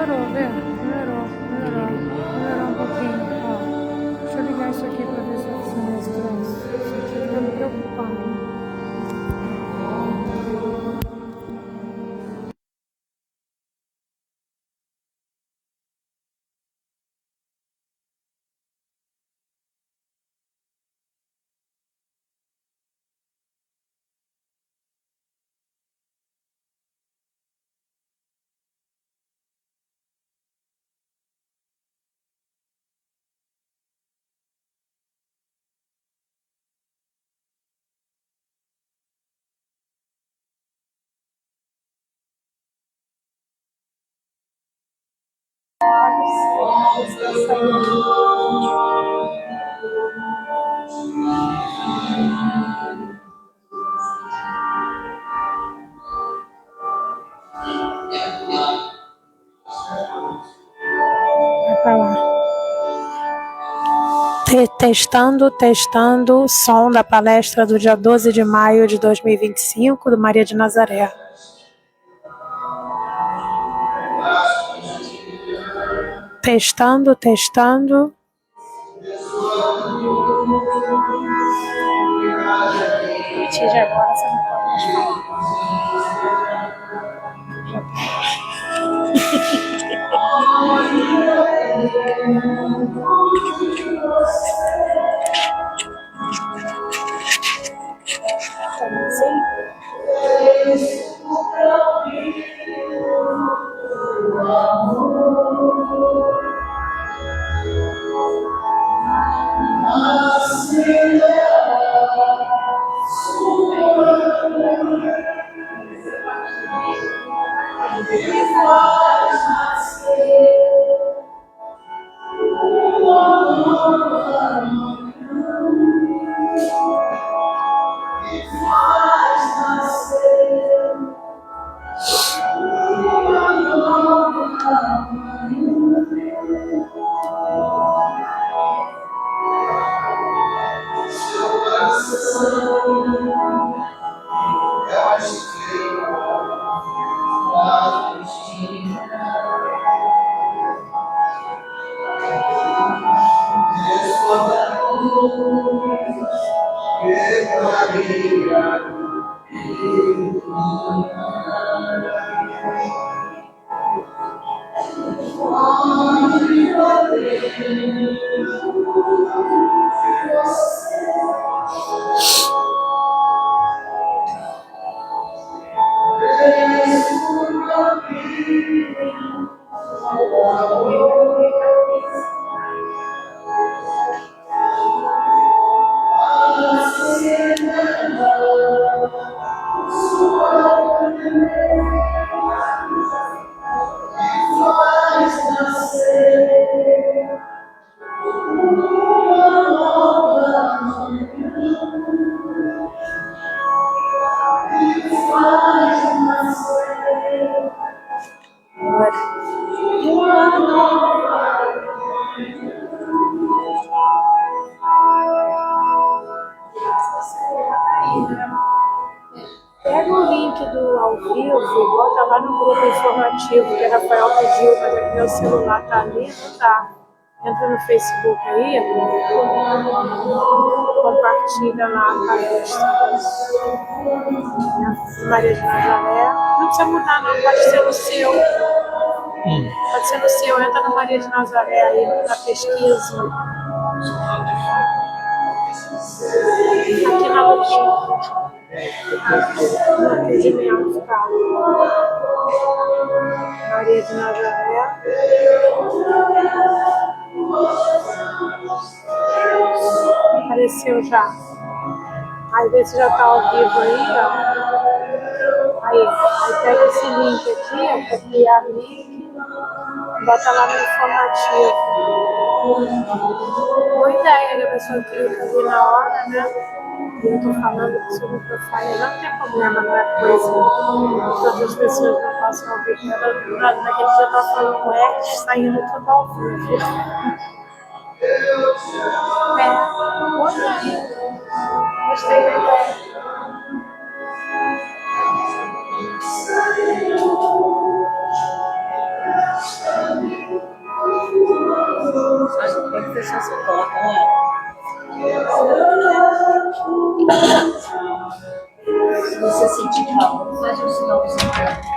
melhorou, vê? Melhorou um pouquinho, ó. Deixa eu ligar isso aqui pra ver se funciona esse troço. Isso aqui tá me preocupando. Vai pra lá. Testando, som da palestra do dia 12 de maio de 2025, do Maria de Nazaré. Testando. A partir de agora você não pode mais falar. Sim? Pega o link do ao vivo e bota lá no grupo informativo que a Rafael pediu, mas é que meu celular tá ali, não tá. Entra no Facebook aí, compartilha lá a palestra. Maria de Nazaré. Não precisa mudar não, pode ser no seu. Pode ser no seu, entra no Maria de Nazaré aí na pesquisa. Aqui na loja. No atendimento, tá? Maria de Nazaré. Apareceu já. Aí vê se já tá ao vivo aí, ó. Aí pega esse link aqui, ó, copiar o link, bota lá no informativo. Boa ideia, né? A pessoa clica ali na hora, né? E eu tô falando que seu microfone não tem problema, não é coisa que todas as pessoas não possam ouvir. Naquele dia eu tava falando com eles, saindo tudo ao vivo. Boa ideia. Gostei da ideia. posição você Coloca ela. Se você sentir calma, faz um sinal do seu corpo.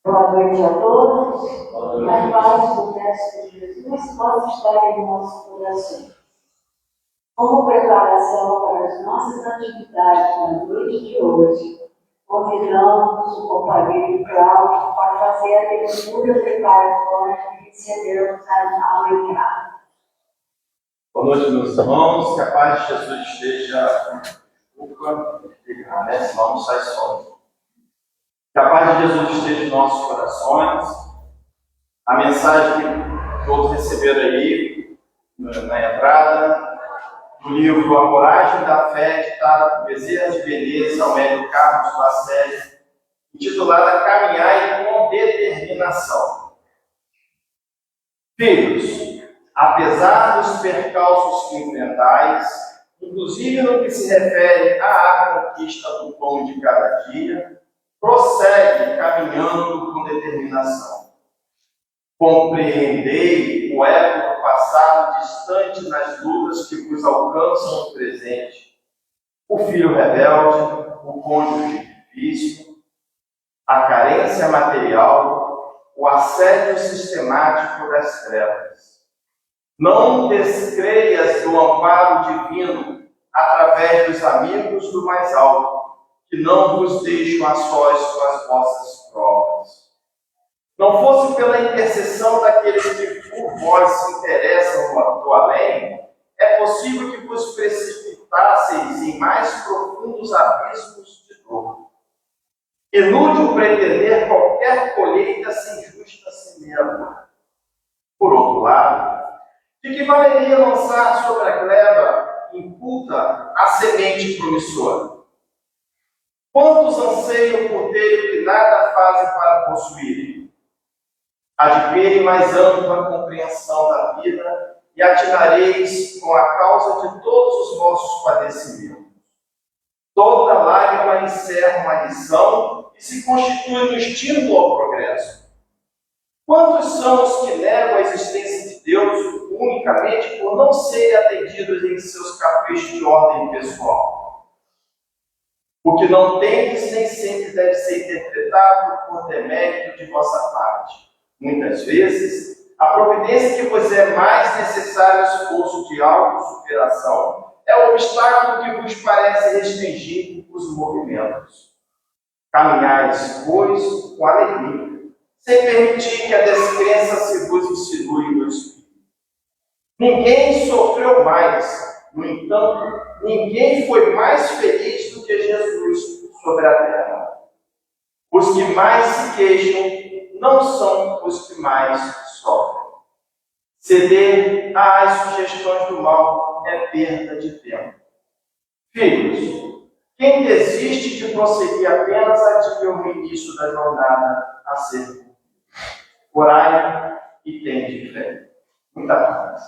Boa noite a todos. Que a paz do Mestre Jesus possa estar em nosso coração. Como preparação para as nossas atividades na noite de hoje, convidamos convidamos o companheiro Cláudio para fazer a leitura preparatória que recebemos ao entrar. Boa noite, meus irmãos. Que a paz de Jesus esteja. Senão sai som. Que a paz de Jesus esteja em nossos corações. A mensagem que todos receberam aí, na entrada, do livro A Coragem da Fé, ditado por Bezerra de Menezes, Almério Carlos Lacerda, intitulada Caminhai com Determinação. Filhos, apesar dos percalços que enfrentais, inclusive no que se refere à conquista do pão de cada dia, prossegue caminhando com determinação. Compreendei o eco do passado distante nas lutas que vos alcançam no presente. O filho rebelde, o cônjuge difícil, a carência material, o assédio sistemático das trevas. Não descreias do amparo divino através dos amigos do mais alto, que não vos deixam a sós com as vossas provas. Não fosse pela intercessão daqueles que por vós se interessam do além, é possível que vos precipitasseis em mais profundos abismos de dor. Inútil pretender qualquer colheita sem justa semeadura. Por outro lado, de que valeria lançar sobre a gleba inculta a semente promissora? Quantos anseiam por ter o que nada fazem para possuírem? Adquirem mais ampla compreensão da vida e atinareis com a causa de todos os vossos padecimentos. Toda lágrima encerra uma lição e se constitui um estímulo ao progresso. Quantos são os que negam a existência de Deus unicamente por não serem atendidos em seus caprichos de ordem pessoal? O que não tendes nem sempre deve ser interpretado por demérito de vossa parte. Muitas vezes, a providência que vos é mais necessário o esforço de autossuperação é o obstáculo que vos parece restringir os movimentos. Caminhais, pois, com alegria, sem permitir que a descrença se vos insinue no espírito. Ninguém sofreu mais, no entanto, ninguém foi mais feliz do que Jesus sobre a terra. Os que mais se queixam não são os que mais sofrem. Ceder às sugestões do mal é perda de tempo. Filhos, quem desiste de prosseguir apenas adia o início da jornada a ser cumprida. Orai e tende fé. Muita paz.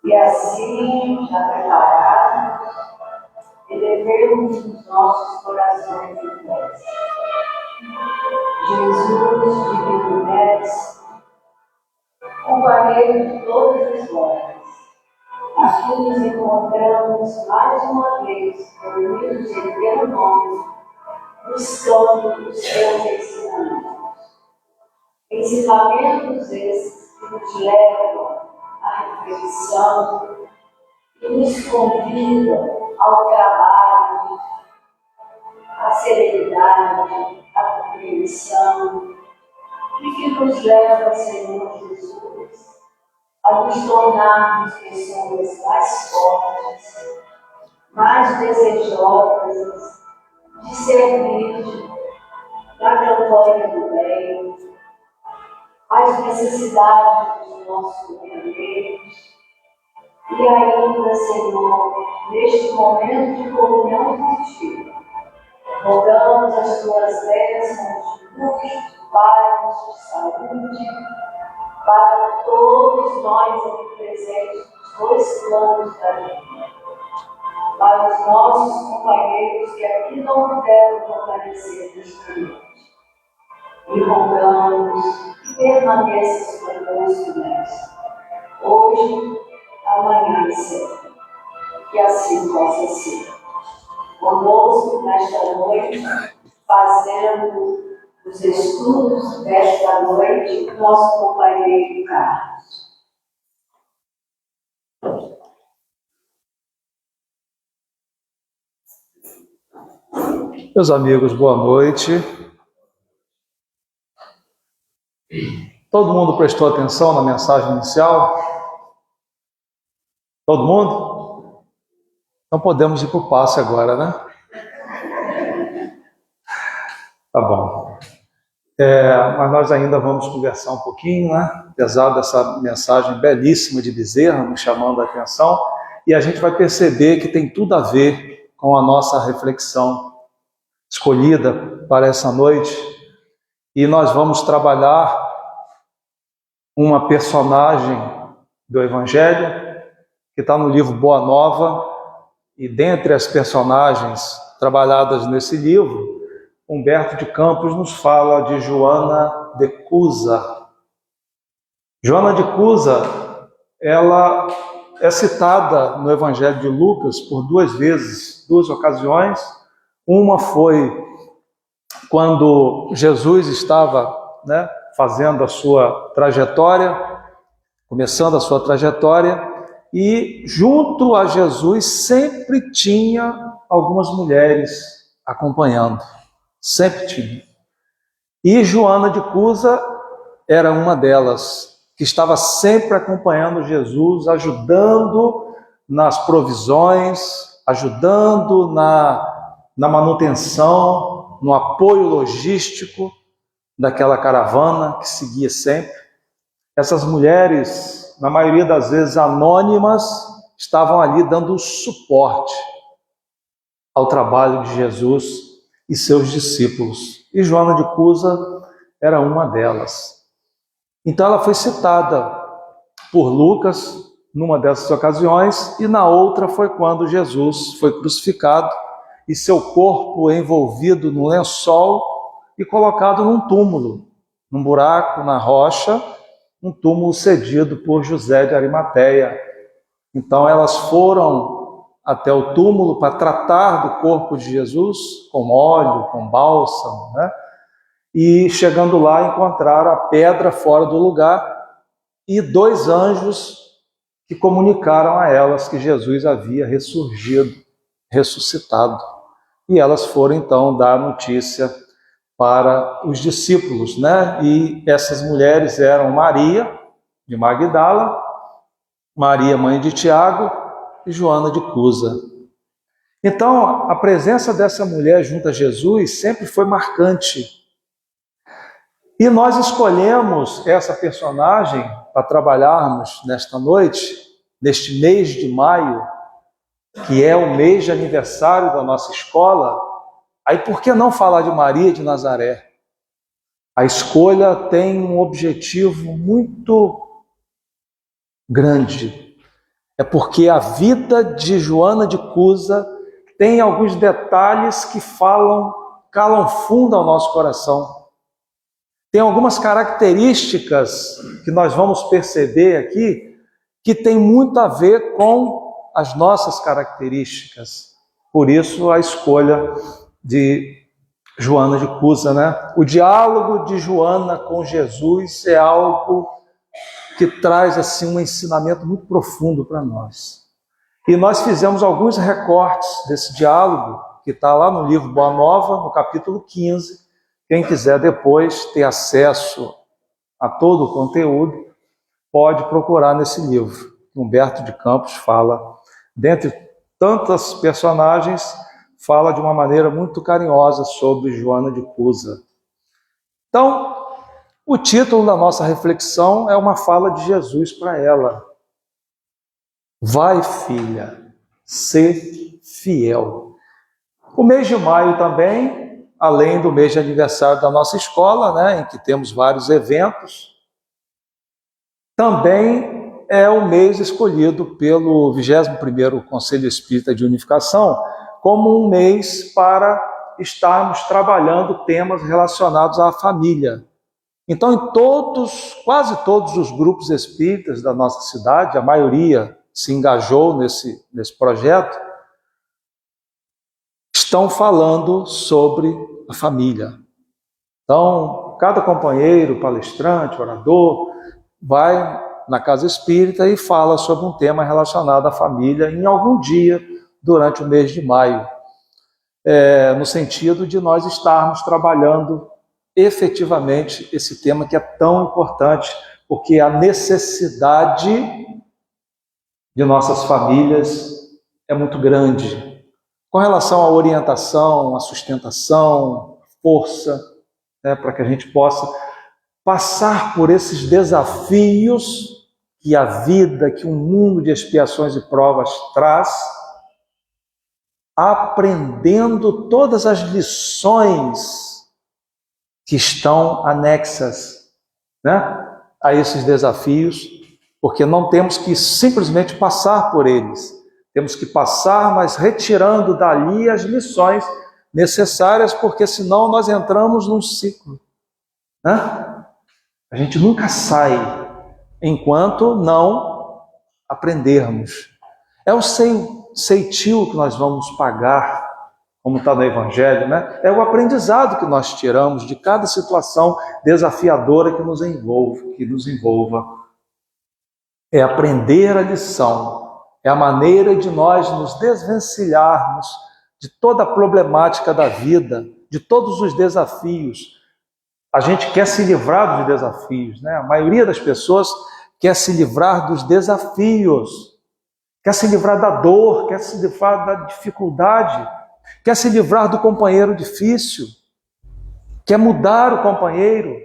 E assim, já preparados, elevemos os nossos corações em prece. Jesus, divino Mestre, companheiro de todas as horas, aqui nos encontramos mais uma vez, reunidos em teu nome, buscando os teus ensinamentos. Ensinamentos esses que nos levam à reflexão, que nos convidam ao trabalho, à serenidade, à compreensão, e que nos leva, Senhor Jesus, a nos tornarmos pessoas mais fortes, mais desejosas de servir na campanha do bem, as necessidades dos nossos companheiros, e ainda, Senhor, neste momento de comunhão contigo, rogamos as tuas bênçãos de luz, de paz, de saúde, para todos nós aqui presentes nos dois planos da vida, para os nossos companheiros que aqui não puderam comparecer neste noite. E rogamos que permaneças conosco, Mestre, hoje, amanhã e sempre. Que assim possa ser. Conosco, nesta noite, fazendo os estudos desta noite, nosso companheiro Carlos. Meus amigos, boa noite. Todo mundo prestou atenção na mensagem inicial? Todo mundo? Então podemos ir para o passe agora, né? Tá bom. Mas nós ainda vamos conversar um pouquinho, né? Apesar dessa mensagem belíssima de Bezerra nos chamando a atenção, e a gente vai perceber que tem tudo a ver com a nossa reflexão escolhida para essa noite, e nós vamos trabalhar uma personagem do Evangelho que está no livro Boa Nova, e dentre as personagens trabalhadas nesse livro, Humberto de Campos nos fala de Joana de Cusa. Joana de Cusa, ela é citada no Evangelho de Lucas por duas vezes, duas ocasiões. Uma foi quando Jesus estava, fazendo a sua trajetória, começando a sua trajetória, e junto a Jesus sempre tinha algumas mulheres acompanhando, sempre tinha. E Joana de Cusa era uma delas, que estava sempre acompanhando Jesus, ajudando nas provisões, ajudando na manutenção, no apoio logístico daquela caravana que seguia sempre. Essas mulheres, na maioria das vezes anônimas, estavam ali dando suporte ao trabalho de Jesus e seus discípulos. E Joana de Cusa era uma delas. Então ela foi citada por Lucas numa dessas ocasiões, e na outra foi quando Jesus foi crucificado e seu corpo envolvido no lençol e colocado num túmulo, num buraco na rocha, um túmulo cedido por José de Arimateia. Então elas foram até o túmulo para tratar do corpo de Jesus com óleo, com bálsamo, E chegando lá encontraram a pedra fora do lugar e dois anjos que comunicaram a elas que Jesus havia ressuscitado. E elas foram então dar notícia para os discípulos, E essas mulheres eram Maria de Magdala, Maria mãe de Tiago e Joana de Cusa. Então, a presença dessa mulher junto a Jesus sempre foi marcante. E nós escolhemos essa personagem para trabalharmos nesta noite, neste mês de maio, que é o mês de aniversário da nossa escola. Aí por que não falar de Maria de Nazaré? A escolha tem um objetivo muito grande. É porque a vida de Joana de Cusa tem alguns detalhes que calam fundo ao nosso coração. Tem algumas características que nós vamos perceber aqui que tem muito a ver com as nossas características. Por isso a escolha de Joana de Cusa, O diálogo de Joana com Jesus é algo que traz assim um ensinamento muito profundo para nós. E nós fizemos alguns recortes desse diálogo, que está lá no livro Boa Nova, no capítulo 15. Quem quiser depois ter acesso a todo o conteúdo, pode procurar nesse livro. Humberto de Campos fala, dentre tantas personagens, fala de uma maneira muito carinhosa sobre Joana de Cusa. Então, o título da nossa reflexão é uma fala de Jesus para ela. Vai, filha, ser fiel. O mês de maio também, além do mês de aniversário da nossa escola, em que temos vários eventos, também é o mês escolhido pelo 21º Conselho Espírita de Unificação como um mês para estarmos trabalhando temas relacionados à família. Então, quase todos os grupos espíritas da nossa cidade, a maioria se engajou nesse projeto, estão falando sobre a família. Então, cada companheiro, palestrante, orador, vai na casa espírita e fala sobre um tema relacionado à família em algum dia durante o mês de maio. no sentido de nós estarmos trabalhando efetivamente esse tema que é tão importante, porque a necessidade de nossas famílias é muito grande. Com relação à orientação, à sustentação, força, né, para que a gente possa passar por esses desafios que a vida, que um mundo de expiações e provas traz, aprendendo todas as lições que estão anexas, né, a esses desafios, porque não temos que simplesmente passar por eles, temos que passar, mas retirando dali as lições necessárias, porque senão nós entramos num ciclo, né? A gente nunca sai enquanto não aprendermos. É o ceitil que nós vamos pagar, como está no Evangelho, né? É o aprendizado que nós tiramos de cada situação desafiadora que nos envolva. É aprender a lição, é a maneira de nós nos desvencilharmos de toda a problemática da vida, de todos os desafios. A gente quer se livrar dos desafios, né? A maioria das pessoas quer se livrar dos desafios, quer se livrar da dor, quer se livrar da dificuldade, quer se livrar do companheiro difícil, quer mudar o companheiro.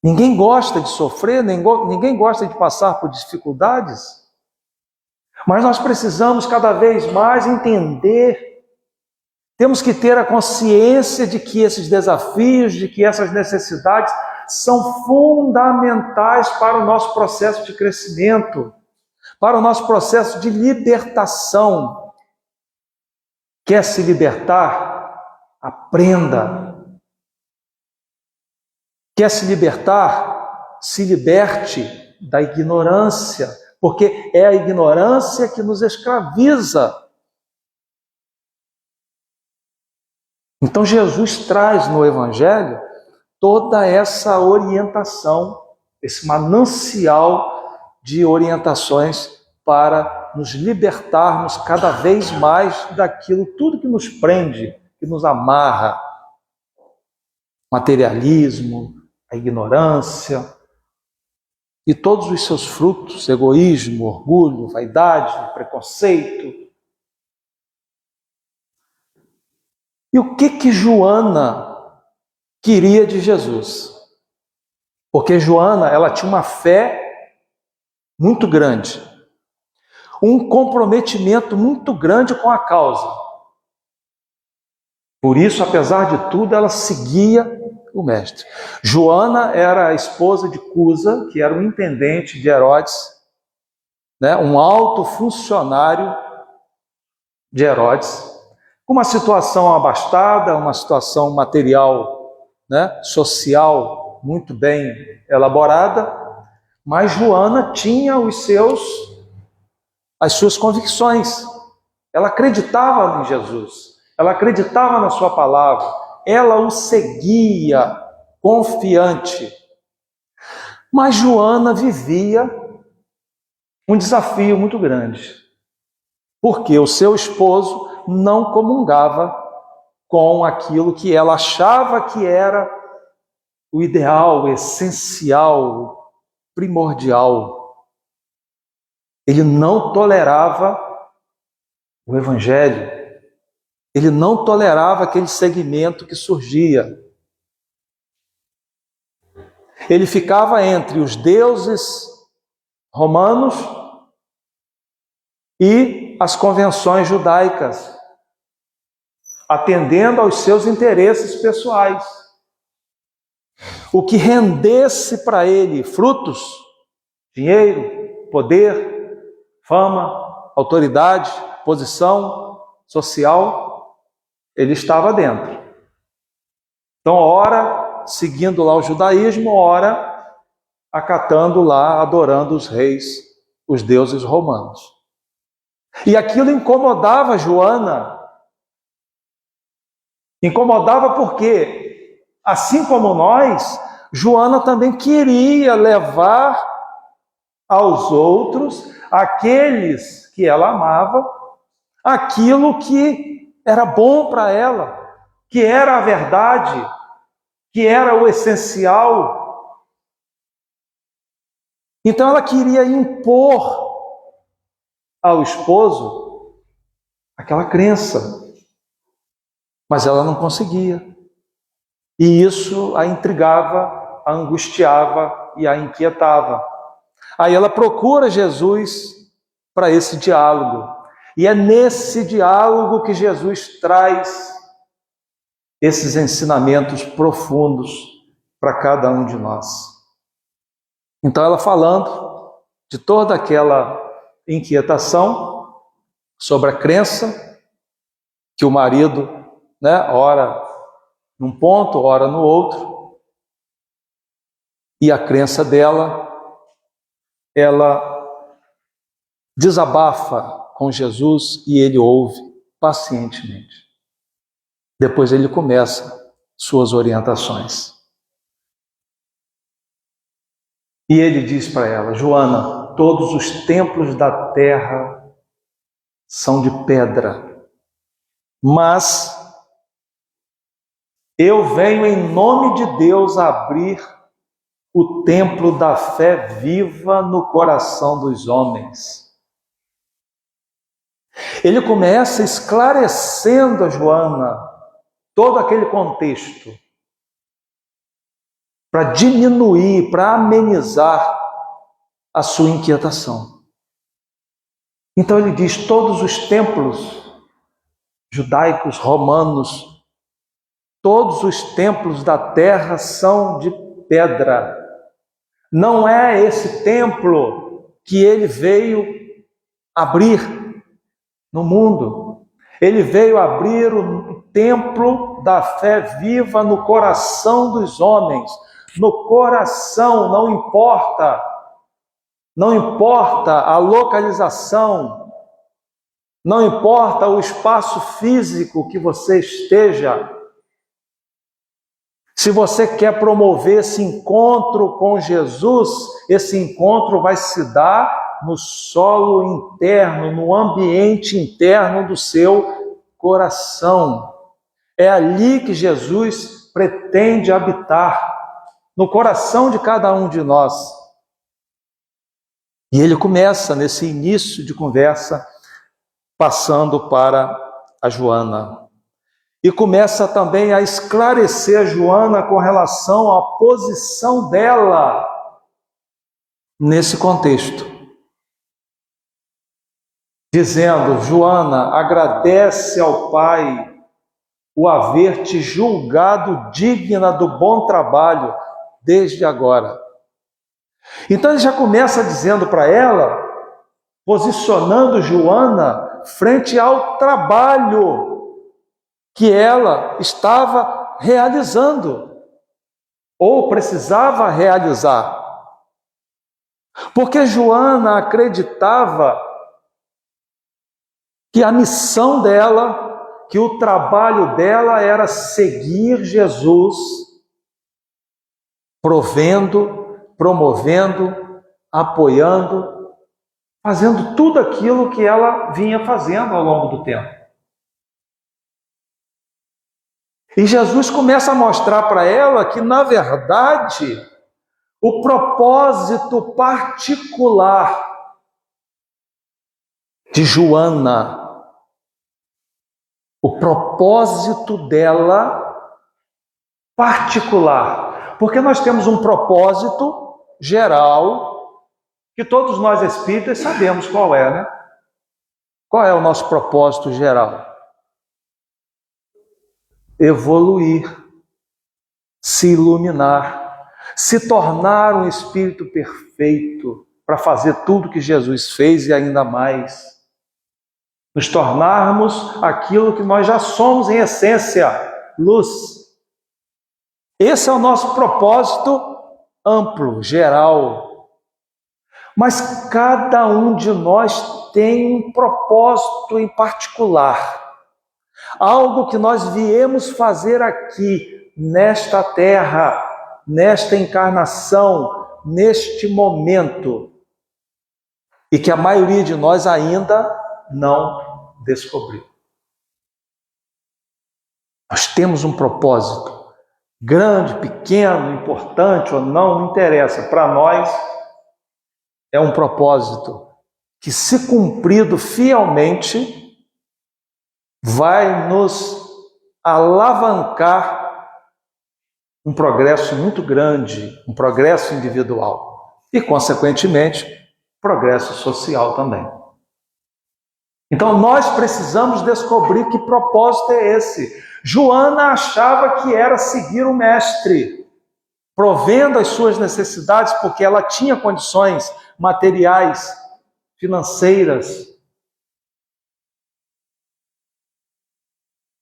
Ninguém gosta de sofrer, ninguém gosta de passar por dificuldades, mas nós precisamos cada vez mais entender. Temos que ter a consciência de que esses desafios, de que essas necessidades são fundamentais para o nosso processo de crescimento, para o nosso processo de libertação. Quer se libertar? Aprenda. Quer se libertar? Se liberte da ignorância, porque é a ignorância que nos escraviza. Então Jesus traz no Evangelho toda essa orientação, esse manancial de orientações para nos libertarmos cada vez mais daquilo, tudo que nos prende, que nos amarra. Materialismo, a ignorância e todos os seus frutos, egoísmo, orgulho, vaidade, preconceito. E o que Joana queria de Jesus? Porque Joana, ela tinha uma fé muito grande, um comprometimento muito grande com a causa. Por isso, apesar de tudo, ela seguia o mestre. Joana era a esposa de Cusa, que era o intendente de Herodes, né, um alto funcionário de Herodes, com uma situação abastada, uma situação material, né, social muito bem elaborada, mas Joana tinha as suas convicções. Ela acreditava em Jesus, ela acreditava na sua palavra, ela o seguia confiante. Mas Joana vivia um desafio muito grande, porque o seu esposo não comungava com aquilo que ela achava que era o ideal, o essencial, o primordial. Ele não tolerava o Evangelho, ele não tolerava aquele segmento que surgia. Ele ficava entre os deuses romanos e as convenções judaicas, atendendo aos seus interesses pessoais. O que rendesse para ele frutos, dinheiro, poder, fama, autoridade, posição social, ele estava dentro. Então, ora seguindo lá o judaísmo, ora acatando lá, adorando os reis, os deuses romanos. E aquilo incomodava Joana. Incomodava porque, assim como nós, Joana também queria levar aos outros, aqueles que ela amava, aquilo que era bom para ela, que era a verdade, que era o essencial. Então ela queria impor ao esposo aquela crença, mas ela não conseguia. E isso a intrigava, a angustiava e a inquietava. Aí ela procura Jesus para esse diálogo. E é nesse diálogo que Jesus traz esses ensinamentos profundos para cada um de nós. Então ela falando de toda aquela inquietação sobre a crença que o marido, ora num ponto, ora no outro, e a crença dela, ela desabafa com Jesus e ele ouve pacientemente. Depois ele começa suas orientações. E ele diz para ela: Joana, todos os templos da terra são de pedra, mas eu venho em nome de Deus abrir o templo da fé viva no coração dos homens. Ele começa esclarecendo a Joana todo aquele contexto para diminuir, para amenizar a sua inquietação. Então ele diz: todos os templos judaicos, romanos, todos os templos da terra são de pedra. Não é esse templo que ele veio abrir no mundo. Ele veio abrir o templo da fé viva no coração dos homens. No coração, não importa a localização, não importa o espaço físico que você esteja. Se você quer promover esse encontro com Jesus, esse encontro vai se dar no solo interno, no ambiente interno do seu coração. É ali que Jesus pretende habitar, no coração de cada um de nós. E ele começa nesse início de conversa, passando para a Joana. E começa também a esclarecer a Joana com relação à posição dela nesse contexto. Dizendo: Joana, agradece ao Pai o haver te julgado digna do bom trabalho desde agora. Então ele já começa dizendo para ela, posicionando Joana frente ao trabalho que ela estava realizando, ou precisava realizar. Porque Joana acreditava que a missão dela, que o trabalho dela era seguir Jesus, provendo, promovendo, apoiando, fazendo tudo aquilo que ela vinha fazendo ao longo do tempo. E Jesus começa a mostrar para ela que, na verdade, o propósito particular de Joana, o propósito dela particular, porque nós temos um propósito geral, que todos nós espíritas sabemos qual é, né? Qual é o nosso propósito geral? Evoluir, se iluminar, se tornar um espírito perfeito para fazer tudo que Jesus fez e ainda mais. Nos tornarmos aquilo que nós já somos em essência, luz. Esse é o nosso propósito amplo, geral. Mas cada um de nós tem um propósito em particular. Algo que nós viemos fazer aqui, nesta terra, nesta encarnação, neste momento, e que a maioria de nós ainda não descobriu. Nós temos um propósito. Grande, pequeno, importante ou não interessa. Para nós, é um propósito que, se cumprido fielmente, vai nos alavancar um progresso muito grande, um progresso individual e, consequentemente, progresso social também. Então, nós precisamos descobrir que propósito é esse. Joana achava que era seguir o mestre, provendo as suas necessidades, porque ela tinha condições materiais, financeiras.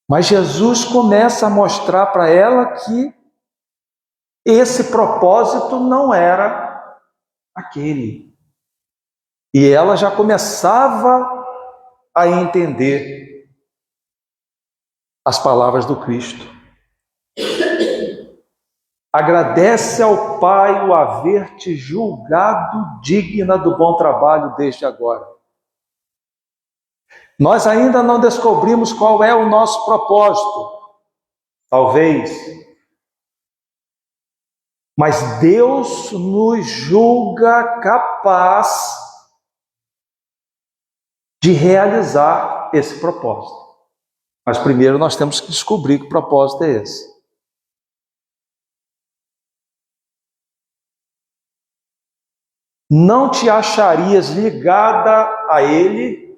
Mas Jesus começa a mostrar para ela que esse propósito não era aquele. E ela já começava a entender as palavras do Cristo. Agradece ao Pai o haver te julgado digna do bom trabalho desde agora. Nós ainda não descobrimos qual é o nosso propósito, talvez, mas Deus nos julga capaz de realizar esse propósito. Mas primeiro nós temos que descobrir que propósito é esse. Não te acharias ligada a ele,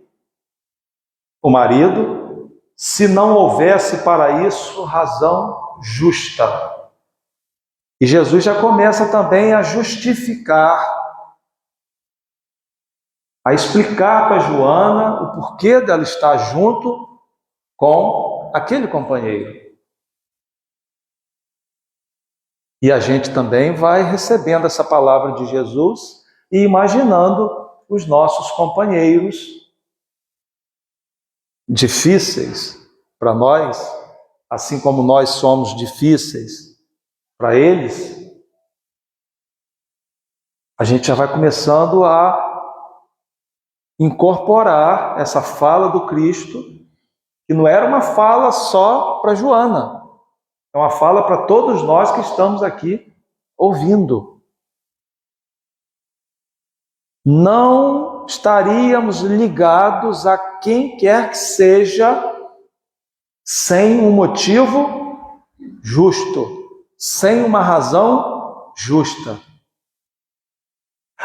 o marido, se não houvesse para isso razão justa. E Jesus já começa também a justificar, a explicar para Joana o porquê dela estar junto com aquele companheiro. E a gente também vai recebendo essa palavra de Jesus e imaginando os nossos companheiros difíceis para nós, assim como nós somos difíceis para eles. A gente já vai começando a incorporar essa fala do Cristo, que não era uma fala só para Joana, é uma fala para todos nós que estamos aqui ouvindo. Não estaríamos ligados a quem quer que seja sem um motivo justo, sem uma razão justa.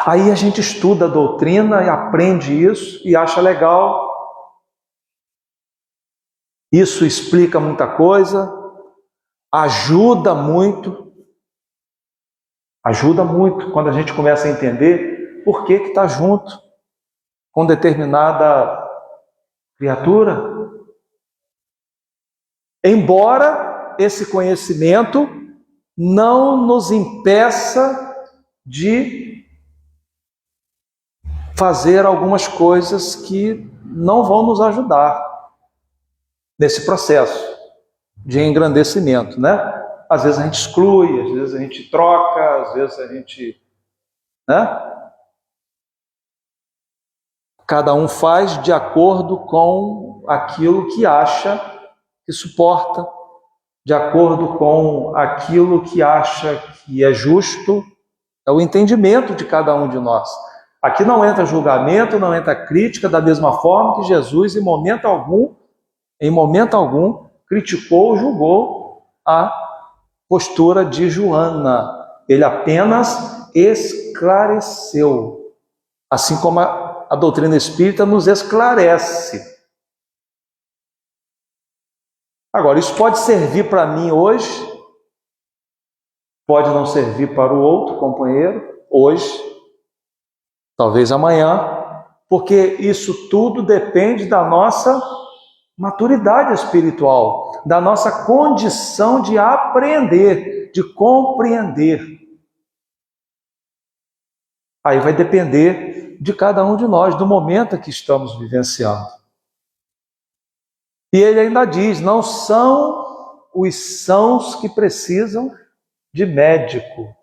Aí a gente estuda a doutrina e aprende isso e acha legal. Isso explica muita coisa, ajuda muito quando a gente começa a entender por que está junto com determinada criatura. Embora esse conhecimento não nos impeça de fazer algumas coisas que não vão nos ajudar nesse processo de engrandecimento, né? Às vezes a gente exclui, às vezes a gente troca, às vezes a gente, né? Cada um faz de acordo com aquilo que acha que suporta, de acordo com aquilo que acha que é justo, é o entendimento de cada um de nós. Aqui não entra julgamento, não entra crítica, da mesma forma que Jesus, em momento algum, criticou ou julgou a postura de Joana. Ele apenas esclareceu, assim como a doutrina espírita nos esclarece. Agora, isso pode servir para mim hoje, pode não servir para o outro companheiro hoje, talvez amanhã, porque isso tudo depende da nossa maturidade espiritual, da nossa condição de aprender, de compreender. Aí vai depender de cada um de nós, do momento que estamos vivenciando. E ele ainda diz, não são os sãos que precisam de médico,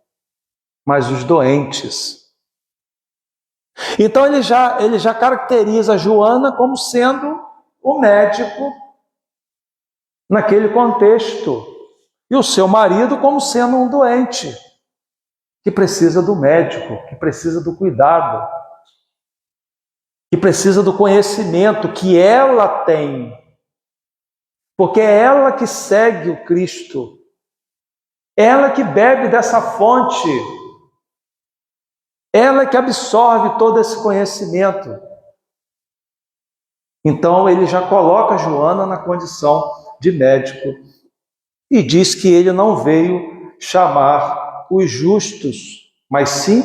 mas os doentes. Então ele já caracteriza Joana como sendo o médico naquele contexto. E o seu marido como sendo um doente, que precisa do médico, que precisa do cuidado, que precisa do conhecimento que ela tem. Porque é ela que segue o Cristo, ela que bebe dessa fonte, ela que absorve todo esse conhecimento. Então ele já coloca Joana na condição de médico e diz que ele não veio chamar os justos, mas sim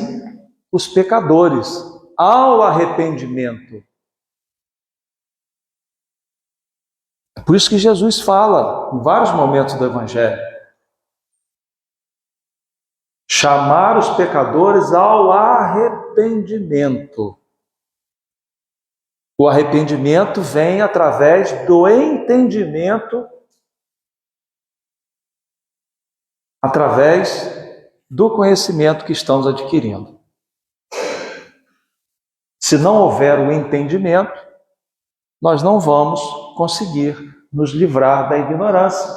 os pecadores ao arrependimento. É por isso que Jesus fala em vários momentos do Evangelho: chamar os pecadores ao arrependimento. O arrependimento vem através do entendimento, através do conhecimento que estamos adquirindo. Se não houver o entendimento, nós não vamos conseguir nos livrar da ignorância.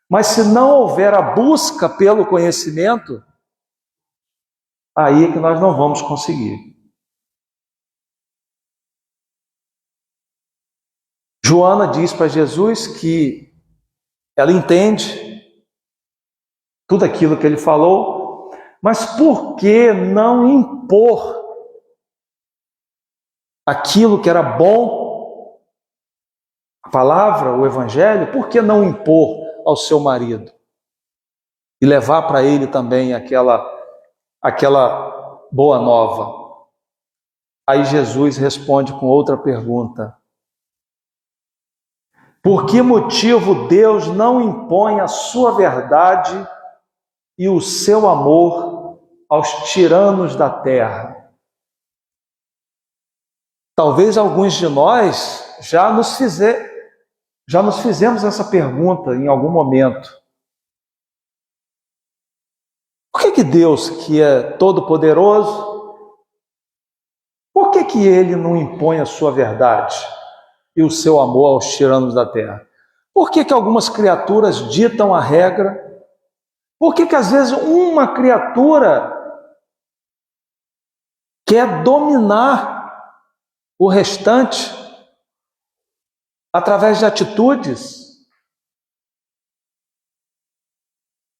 Mas se não houver a busca pelo conhecimento, aí é que nós não vamos conseguir. Joana diz para Jesus que ela entende tudo aquilo que ele falou, mas por que não impor aquilo que era bom, a palavra, o evangelho, por que não impor ao seu marido? E levar para ele também aquela boa nova. Aí Jesus responde com outra pergunta: por que motivo Deus não impõe a sua verdade e o seu amor aos tiranos da terra? Talvez alguns de nós já nos fizemos essa pergunta em algum momento. Por que Deus, que é todo-poderoso, por que Ele não impõe a sua verdade e o seu amor aos tiranos da terra? Por que algumas criaturas ditam a regra? Por que às vezes uma criatura quer dominar o restante através de atitudes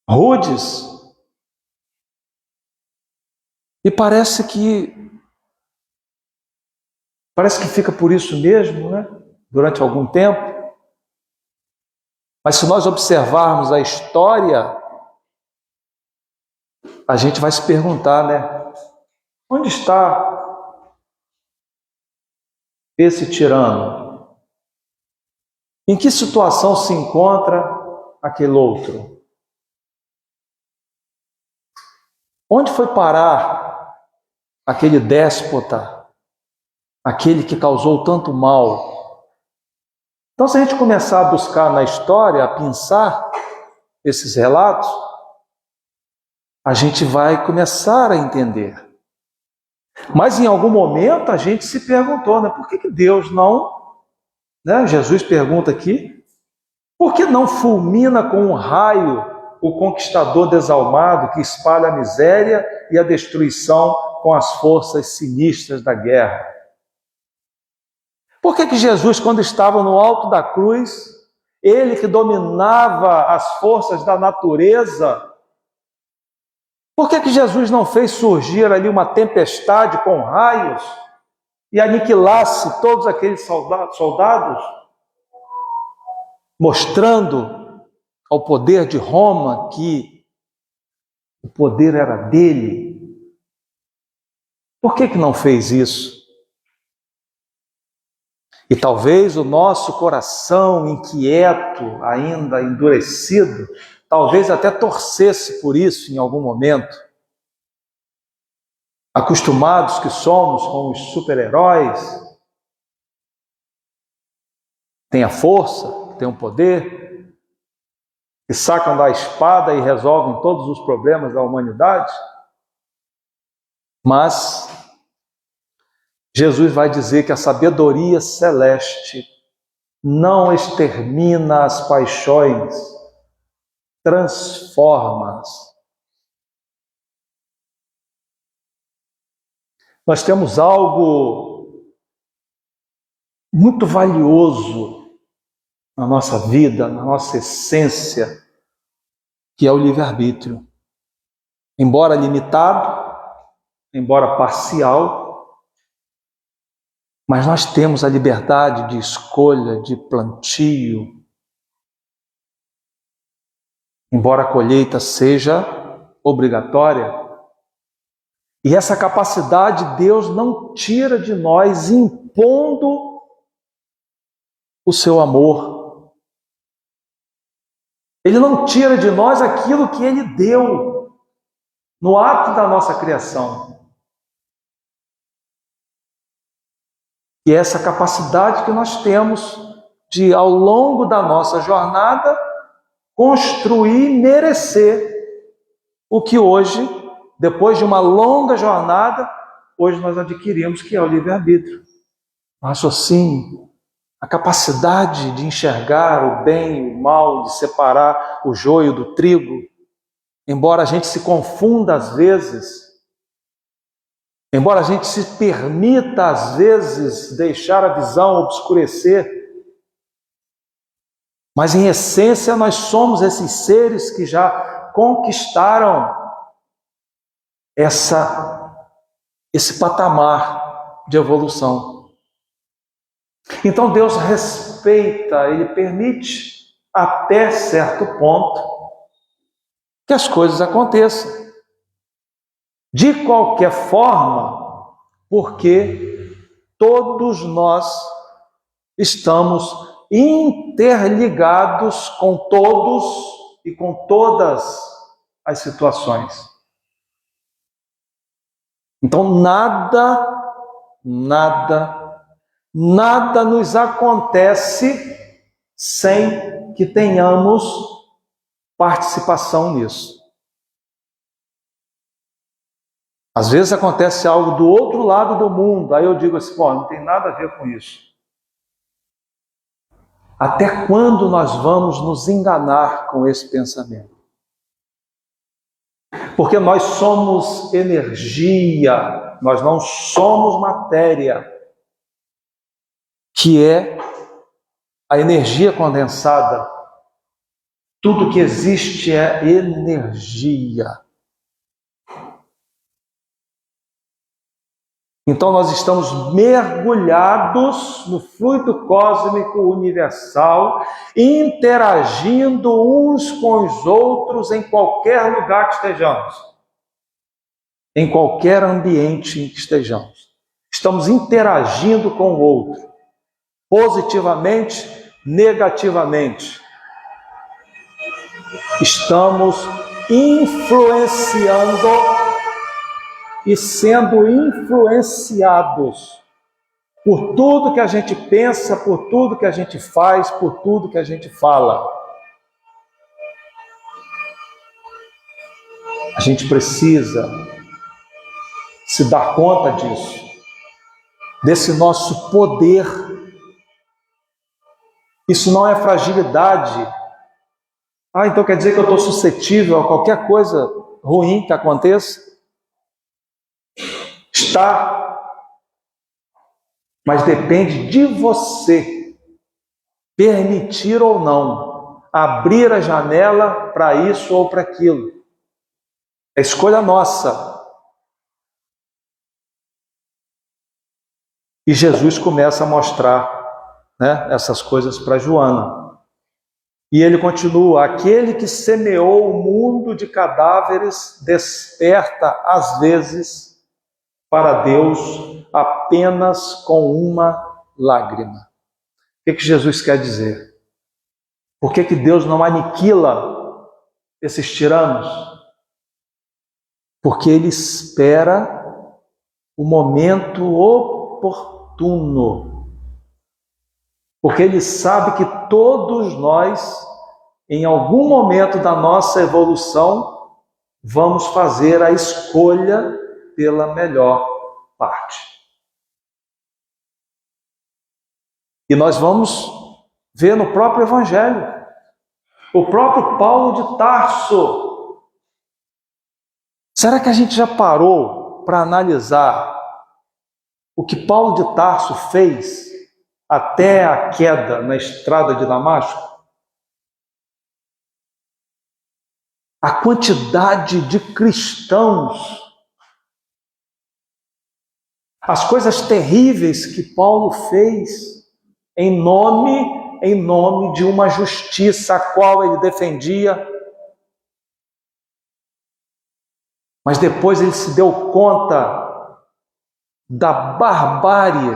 rudes? E parece que fica por isso mesmo, né? Durante algum tempo. Mas se nós observarmos a história, a gente vai se perguntar, né? Onde está esse tirano? Em que situação se encontra aquele outro? Onde foi parar aquele déspota, aquele que causou tanto mal? Então, se a gente começar a buscar na história, a pensar esses relatos, a gente vai começar a entender. Mas em algum momento a gente se perguntou, né? Por que Deus não, né? Jesus pergunta aqui, por que não fulmina com um raio o conquistador desalmado que espalha a miséria e a destruição com as forças sinistras da guerra? Por que Jesus, quando estava no alto da cruz, ele que dominava as forças da natureza, por que Jesus não fez surgir ali uma tempestade com raios e aniquilasse todos aqueles soldados, mostrando ao poder de Roma que o poder era dele? Por que não fez isso? E talvez o nosso coração inquieto, ainda endurecido, talvez até torcesse por isso em algum momento. Acostumados que somos com os super-heróis, tem a força, tem o poder, que sacam da espada e resolvem todos os problemas da humanidade. Mas Jesus vai dizer que a sabedoria celeste não extermina as paixões, transforma-as. Nós temos algo muito valioso na nossa vida, na nossa essência, que é o livre-arbítrio. Embora limitado, embora parcial, mas nós temos a liberdade de escolha, de plantio, embora a colheita seja obrigatória. E essa capacidade Deus não tira de nós impondo o seu amor. Ele não tira de nós aquilo que Ele deu no ato da nossa criação. E essa capacidade que nós temos de, ao longo da nossa jornada, construir e merecer o que hoje, depois de uma longa jornada, hoje nós adquirimos, que é o livre-arbítrio. O raciocínio, a capacidade de enxergar o bem e o mal, de separar o joio do trigo, embora a gente se confunda às vezes, embora a gente se permita às vezes deixar a visão obscurecer, mas em essência nós somos esses seres que já conquistaram esse patamar de evolução. Então Deus respeita, Ele permite até certo ponto que as coisas aconteçam. De qualquer forma, porque todos nós estamos interligados com todos e com todas as situações. Então nada nos acontece sem que tenhamos participação nisso. Às vezes acontece algo do outro lado do mundo, aí eu digo assim, não tem nada a ver com isso. Até quando nós vamos nos enganar com esse pensamento? Porque nós somos energia, nós não somos matéria, que é a energia condensada. Tudo que existe é energia. Então nós estamos mergulhados no fluido cósmico universal, interagindo uns com os outros em qualquer lugar que estejamos, em qualquer ambiente em que estejamos. Estamos interagindo com o outro, positivamente, negativamente. Estamos influenciando e sendo influenciados por tudo que a gente pensa, por tudo que a gente faz, por tudo que a gente fala. A gente precisa se dar conta disso, desse nosso poder. Isso não é fragilidade. Então quer dizer que eu estou suscetível a qualquer coisa ruim que aconteça? Está, mas depende de você permitir ou não abrir a janela para isso ou para aquilo. É escolha nossa. E Jesus começa a mostrar, essas coisas para Joana. E ele continua: aquele que semeou o mundo de cadáveres desperta às vezes para Deus apenas com uma lágrima. O que Jesus quer dizer? Por que Deus não aniquila esses tiranos? Porque Ele espera o momento oportuno. Porque Ele sabe que todos nós, em algum momento da nossa evolução, vamos fazer a escolha pela melhor parte. E nós vamos vê no próprio Evangelho. O próprio Paulo de Tarso. Será que a gente já parou para analisar o que Paulo de Tarso fez até a queda na estrada de Damasco? A quantidade de cristãos, as coisas terríveis que Paulo fez em nome de uma justiça a qual ele defendia. Mas depois ele se deu conta da barbárie.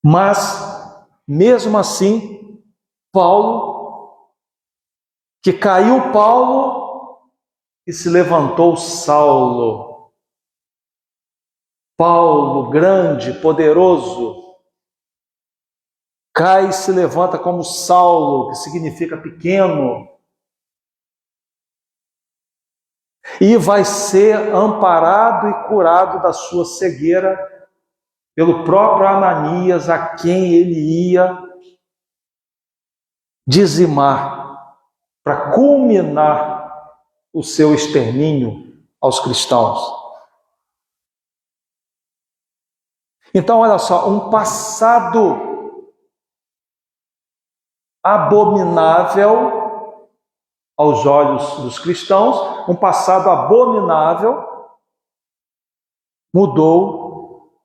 Mas, mesmo assim, que caiu Paulo e se levantou Saulo. Paulo, grande, poderoso, cai e se levanta como Saulo, que significa pequeno. E vai ser amparado e curado da sua cegueira pelo próprio Ananias, a quem ele ia dizimar para culminar o seu extermínio aos cristãos. Então, olha só, um passado abominável aos olhos dos cristãos, um passado abominável, mudou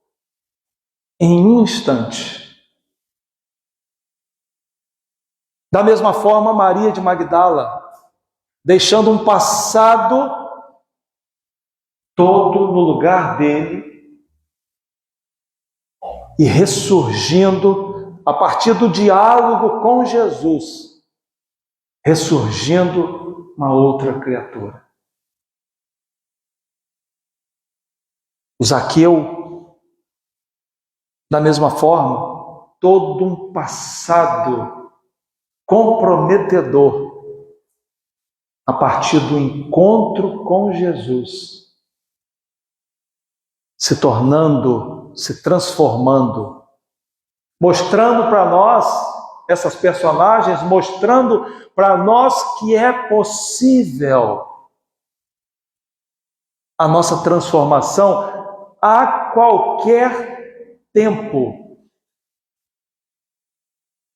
em um instante. Da mesma forma, Maria de Magdala, deixando um passado todo no lugar dele e ressurgindo a partir do diálogo com Jesus, ressurgindo uma outra criatura. O Zaqueu, da mesma forma, todo um passado comprometedor a partir do encontro com Jesus, se transformando, mostrando para nós, essas personagens, mostrando para nós que é possível a nossa transformação a qualquer tempo.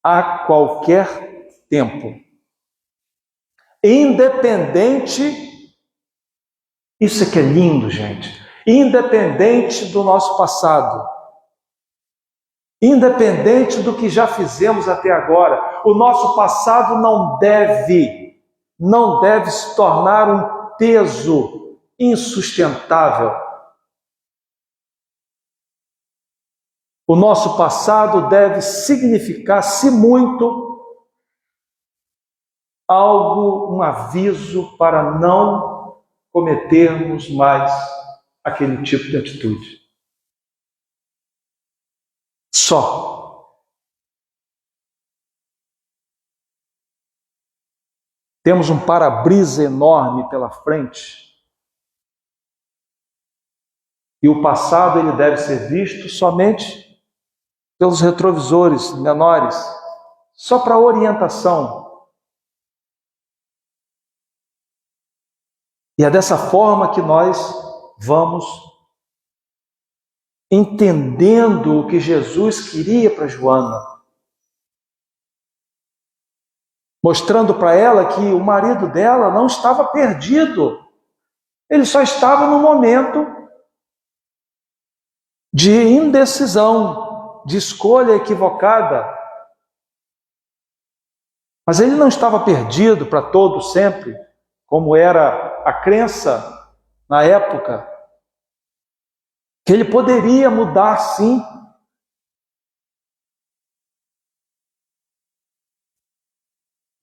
A qualquer tempo. Independente, isso é que é lindo, gente, independente do nosso passado, independente do que já fizemos até agora, o nosso passado não deve se tornar um peso insustentável. O nosso passado deve significar, se muito, um aviso para não cometermos mais aquele tipo de atitude. Só. Temos um para-brisa enorme pela frente. E o passado ele deve ser visto somente pelos retrovisores menores, só para orientação. E é dessa forma que nós vamos entendendo o que Jesus queria para Joana, mostrando para ela que o marido dela não estava perdido, ele só estava no momento de indecisão, de escolha equivocada. Mas ele não estava perdido para todo sempre, como era a crença na época, que ele poderia mudar sim.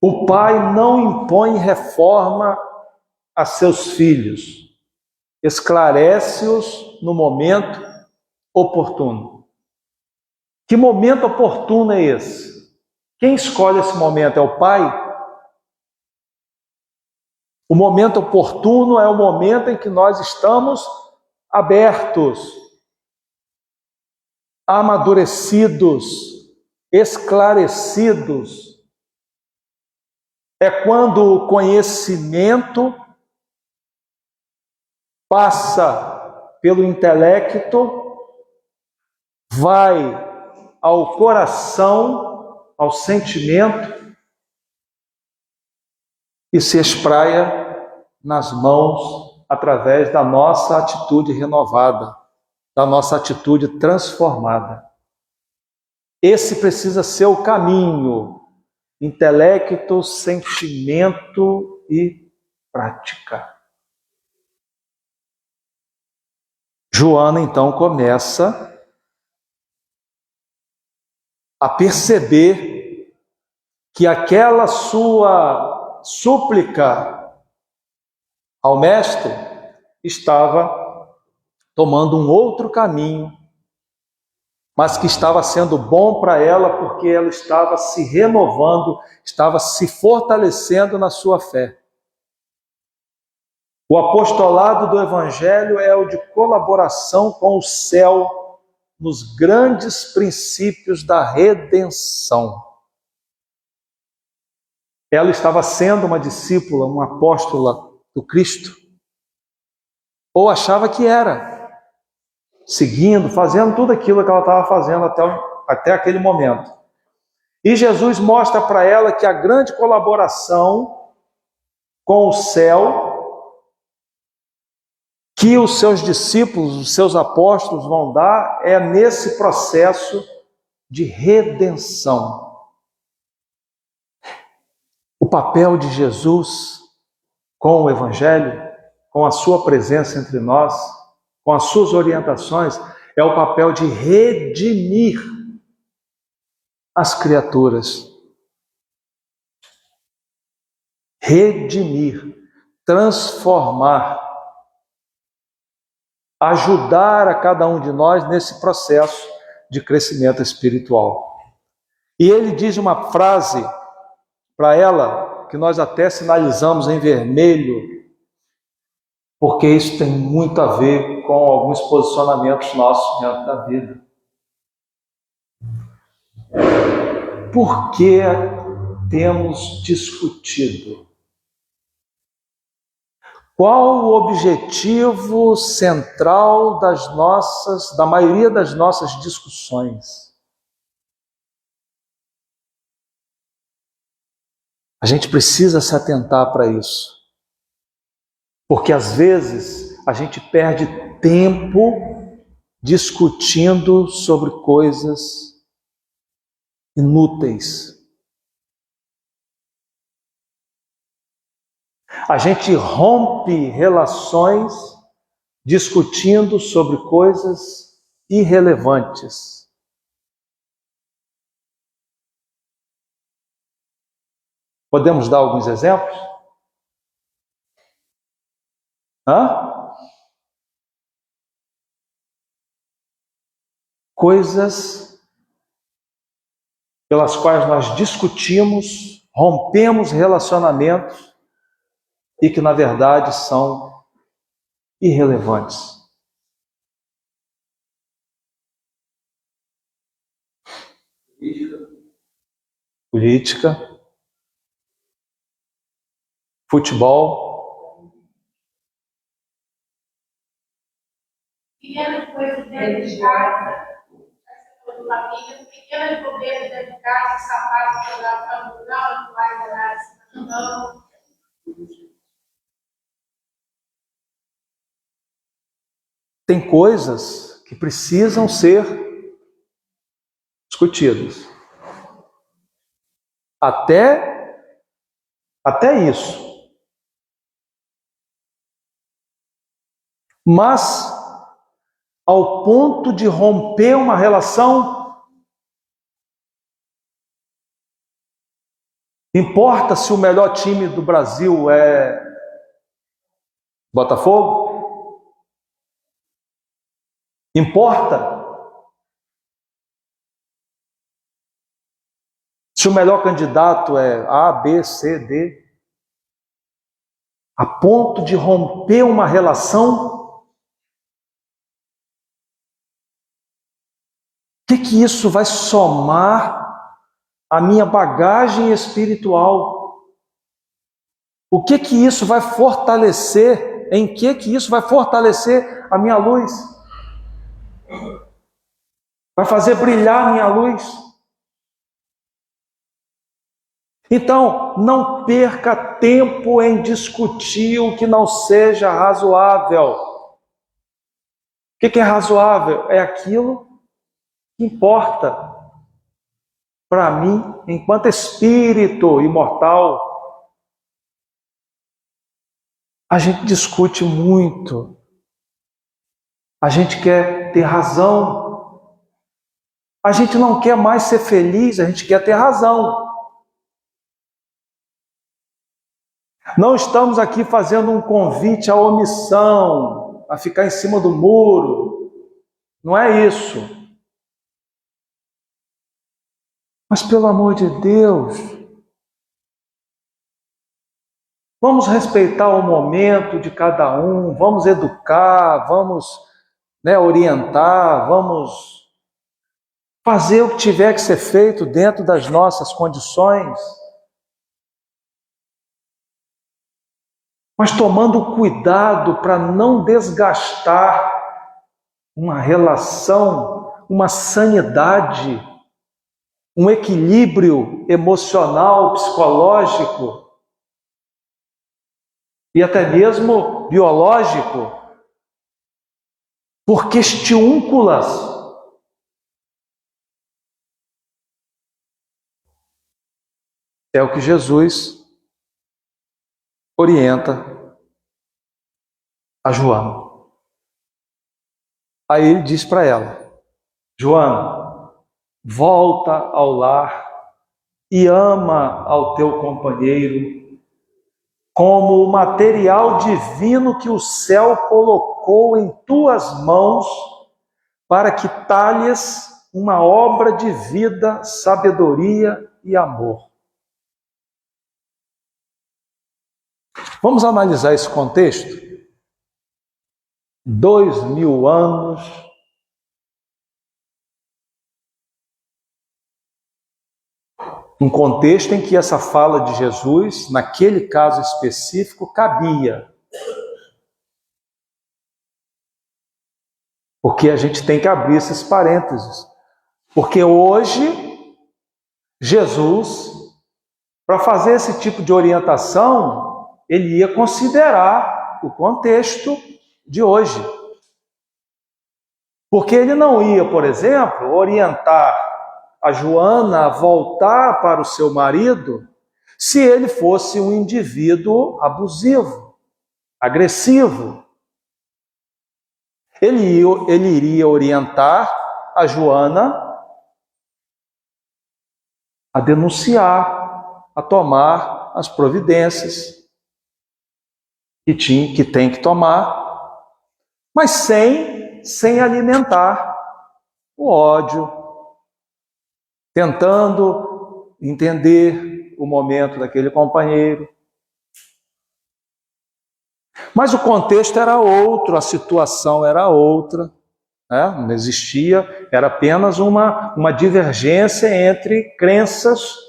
O pai não impõe reforma a seus filhos, esclarece-os no momento oportuno. Que momento oportuno é esse? Quem escolhe esse momento é o pai? O momento oportuno é o momento em que nós estamos abertos amadurecidos, esclarecidos. É quando o conhecimento passa pelo intelecto, vai ao coração, ao sentimento e se espraia nas mãos através da nossa atitude renovada, da nossa atitude transformada. Esse precisa ser o caminho: intelecto, sentimento e prática. Joana então começa a perceber que aquela sua súplica ao mestre estava tomando um outro caminho, mas que estava sendo bom para ela porque ela estava se renovando, estava se fortalecendo na sua fé. O apostolado do Evangelho é o de colaboração com o céu nos grandes princípios da redenção. Ela estava sendo uma discípula, uma apóstola do Cristo, ou achava que era, seguindo, fazendo tudo aquilo que ela estava fazendo até aquele momento. E Jesus mostra para ela que a grande colaboração com o céu que os seus discípulos, os seus apóstolos vão dar é nesse processo de redenção. O papel de Jesus com o Evangelho, com a sua presença entre nós, com as suas orientações, é o papel de redimir as criaturas. Redimir, transformar, ajudar a cada um de nós nesse processo de crescimento espiritual. E ele diz uma frase para ela, que nós até sinalizamos em vermelho, porque isso tem muito a ver com alguns posicionamentos nossos dentro da vida. Por que temos discutido? Qual o objetivo central da maioria das nossas discussões? A gente precisa se atentar para isso. Porque às vezes a gente perde tempo discutindo sobre coisas inúteis. A gente rompe relações discutindo sobre coisas irrelevantes. Podemos dar alguns exemplos? Coisas pelas quais nós discutimos, rompemos relacionamentos e que na verdade são irrelevantes. Política, futebol, pequenas coisas dentro de casa, pequenas bobeiras dentro de casa, sapatos jogados não vai jogar não. Tem coisas que precisam ser discutidas. Até isso. Mas, ao ponto de romper uma relação, importa se o melhor time do Brasil é Botafogo? Importa se o melhor candidato é A, B, C, D? A ponto de romper uma relação? que isso vai somar à minha bagagem espiritual? O que isso vai fortalecer? Em que isso vai fortalecer a minha luz? Vai fazer brilhar a minha luz? Então, não perca tempo em discutir o que não seja razoável. O que é razoável? É aquilo que importa para mim, enquanto espírito imortal. A gente discute muito. A gente quer ter razão. A gente não quer mais ser feliz, a gente quer ter razão. Não estamos aqui fazendo um convite à omissão, a ficar em cima do muro. Não é isso. Mas pelo amor de Deus, vamos respeitar o momento de cada um, vamos educar, vamos orientar, vamos fazer o que tiver que ser feito dentro das nossas condições. Mas tomando cuidado para não desgastar uma relação, uma sanidade, um equilíbrio emocional, psicológico e até mesmo biológico, por questiúnculas. É o que Jesus orienta a Joana. Aí ele diz para ela: Joana, volta ao lar e ama ao teu companheiro como o material divino que o céu colocou em tuas mãos para que talhes uma obra de vida, sabedoria e amor. Vamos analisar esse contexto? 2000 anos um contexto em que essa fala de Jesus, naquele caso específico, cabia. Porque a gente tem que abrir esses parênteses. Porque hoje, Jesus, para fazer esse tipo de orientação, ele ia considerar o contexto de hoje. Porque ele não ia, por exemplo, orientar a Joana a voltar para o seu marido se ele fosse um indivíduo abusivo, agressivo. Ele iria orientar a Joana a denunciar, a tomar as providências que tem que tomar, mas sem alimentar o ódio, tentando entender o momento daquele companheiro. Mas o contexto era outro, a situação era outra, não existia, era apenas uma divergência entre crenças.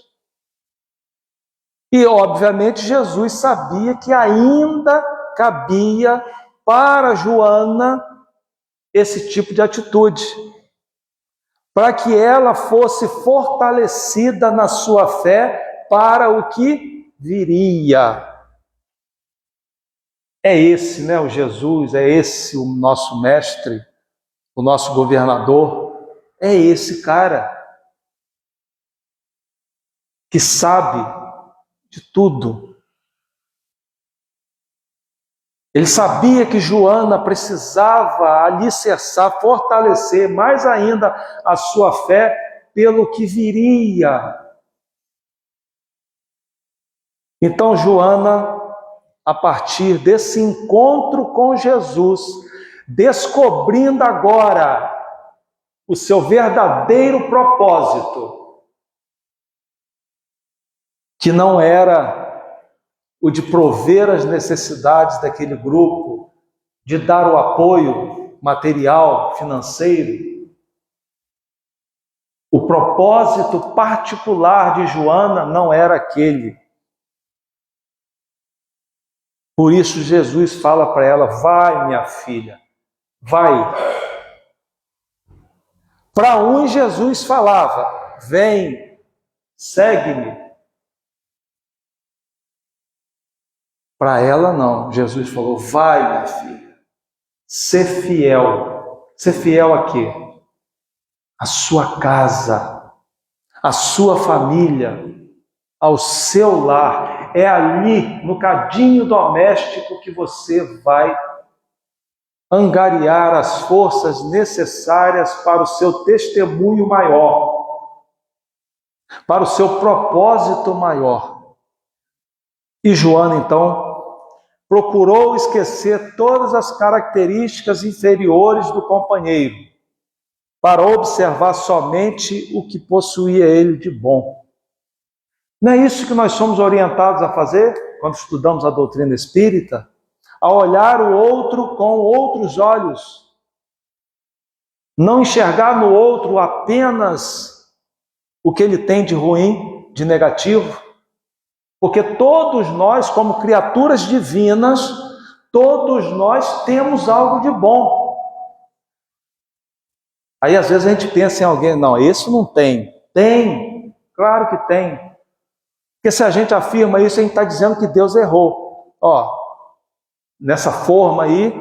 E, obviamente, Jesus sabia que ainda cabia para Joana esse tipo de atitude, para que ela fosse fortalecida na sua fé para o que viria. É esse, o Jesus, é esse o nosso mestre, o nosso governador, é esse cara que sabe de tudo. Ele sabia que Joana precisava alicerçar, fortalecer mais ainda a sua fé pelo que viria. Então Joana, a partir desse encontro com Jesus, descobrindo agora o seu verdadeiro propósito, que não era o de prover as necessidades daquele grupo, de dar o apoio material, financeiro, O propósito particular de Joana não era aquele. Por isso Jesus fala para ela: vai, minha filha, vai. Para uns Jesus falava: vem, segue-me. Para ela não, Jesus falou: vai, minha filha, ser fiel. Ser fiel a quê? A sua casa, a sua família, ao seu lar. É ali, no cadinho doméstico, que você vai angariar as forças necessárias para o seu testemunho maior, para o seu propósito maior. E Joana, então, procurou esquecer todas as características inferiores do companheiro, para observar somente o que possuía ele de bom. Não é isso que nós somos orientados a fazer quando estudamos a doutrina espírita? A olhar o outro com outros olhos. Não enxergar no outro apenas o que ele tem de ruim, de negativo. Porque todos nós, como criaturas divinas, todos nós temos algo de bom. Aí às vezes a gente pensa em alguém: não, esse não tem. Tem, claro que tem. Porque se a gente afirma isso, a gente está dizendo que Deus errou. Ó, nessa forma aí,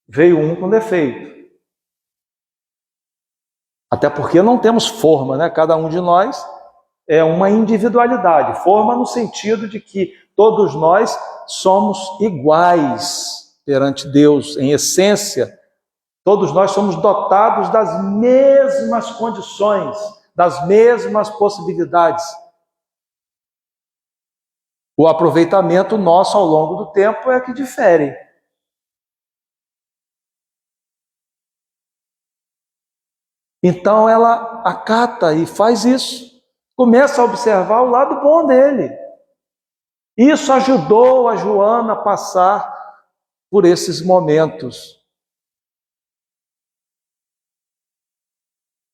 veio um com defeito. Até porque não temos forma, né? Cada um de nós é uma individualidade. Forma no sentido de que todos nós somos iguais perante Deus, em essência. Todos nós somos dotados das mesmas condições, das mesmas possibilidades. O aproveitamento nosso ao longo do tempo é que difere. Então ela acata e faz isso. Começa a observar o lado bom dele. Isso ajudou a Joana a passar por esses momentos,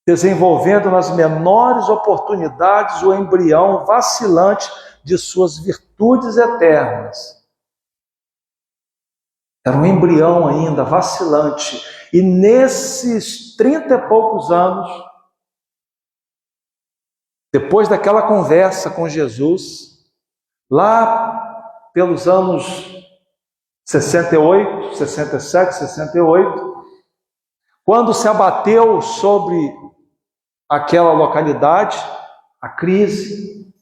desenvolvendo nas menores oportunidades o embrião vacilante de suas virtudes eternas. Era um embrião ainda vacilante. E nesses 30 e poucos anos, depois daquela conversa com Jesus, lá pelos anos 68, 67, 68, quando se abateu sobre aquela localidade a crise,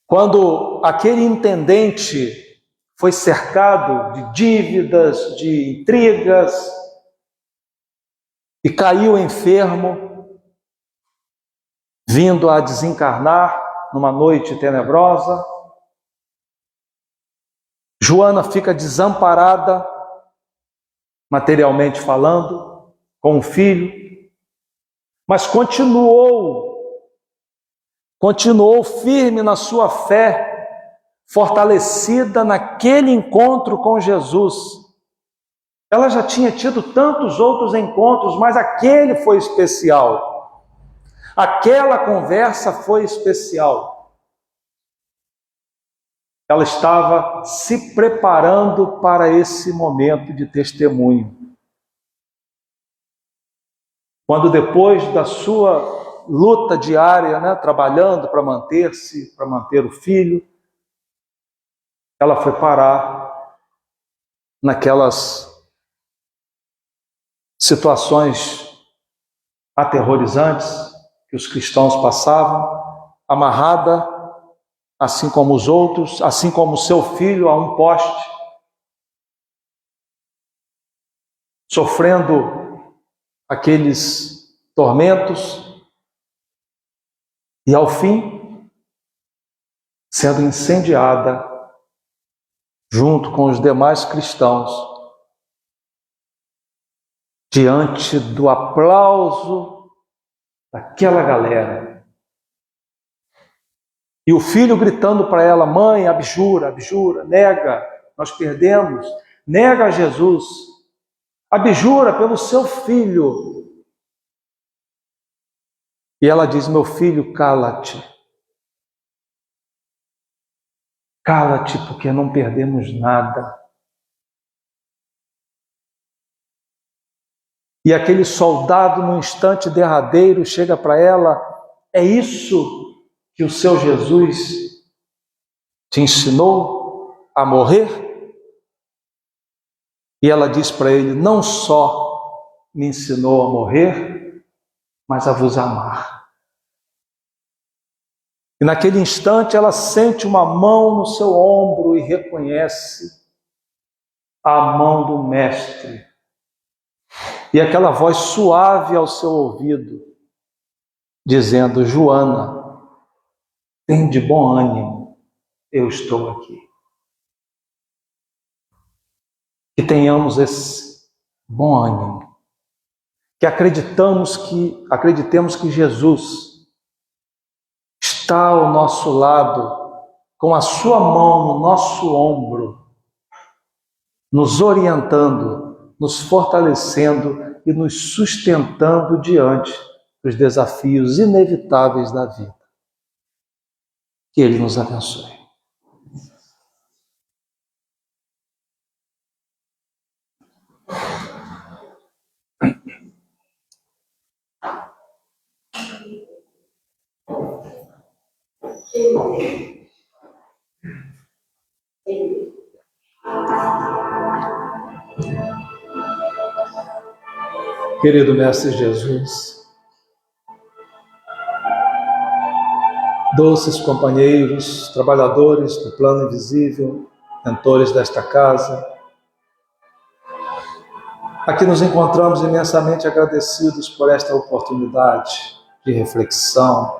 quando aquele intendente foi cercado de dívidas, de intrigas, e caiu enfermo, vindo a desencarnar numa noite tenebrosa, Joana fica desamparada, materialmente falando, com o filho, mas continuou firme na sua fé, fortalecida naquele encontro com Jesus. Ela já tinha tido tantos outros encontros, mas aquele foi especial. Aquela conversa foi especial. Ela estava se preparando para esse momento de testemunho. Quando depois da sua luta diária, né, trabalhando para manter-se, para manter o filho, ela foi parar naquelas situações aterrorizantes que os cristãos passavam, amarrada, assim como os outros, assim como o seu filho, a um poste, sofrendo aqueles tormentos, e ao fim, sendo incendiada junto com os demais cristãos, diante do aplauso daquela galera. E o filho gritando para ela: mãe, abjura, abjura, nega, nós perdemos, nega a Jesus, abjura pelo seu filho. E ela diz: meu filho, cala-te. Cala-te, porque não perdemos nada. E aquele soldado, no instante derradeiro, chega para ela: é isso que o seu Jesus te ensinou a morrer? E ela diz para ele: não só me ensinou a morrer, mas a vos amar. E naquele instante ela sente uma mão no seu ombro e reconhece a mão do Mestre. E aquela voz suave ao seu ouvido, dizendo: Joana, tem de bom ânimo, eu estou aqui. Que tenhamos esse bom ânimo, que acreditemos que Jesus está ao nosso lado, com a sua mão no nosso ombro, nos orientando, nos fortalecendo e nos sustentando diante dos desafios inevitáveis da vida. Que Ele nos abençoe. Querido Mestre Jesus, doces companheiros, trabalhadores do plano invisível, mentores desta casa, aqui nos encontramos imensamente agradecidos por esta oportunidade de reflexão,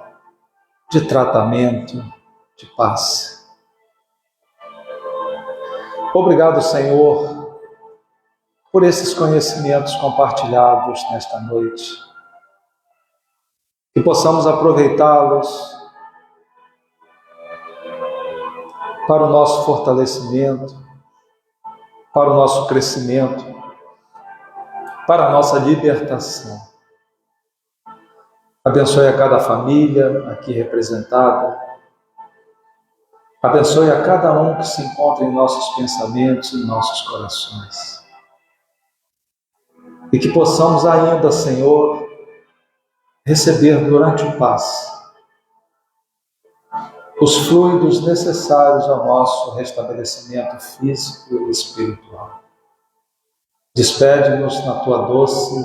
de tratamento, de paz. Obrigado, Senhor, por esses conhecimentos compartilhados nesta noite. Que possamos aproveitá-los para o nosso fortalecimento, para o nosso crescimento, para a nossa libertação. Abençoe a cada família aqui representada. Abençoe a cada um que se encontra em nossos pensamentos e em nossos corações. E que possamos ainda, Senhor, receber durante o passe os fluidos necessários ao nosso restabelecimento físico e espiritual. Despede-nos na tua doce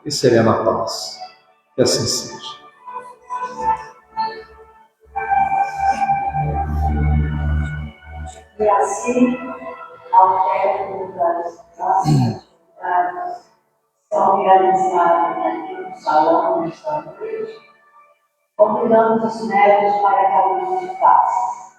e serena paz. Que assim seja. E assim, ao término das nossas atividades, são realizadas aqui no salão nesta noite, convidamos os médios para a caminho de paz.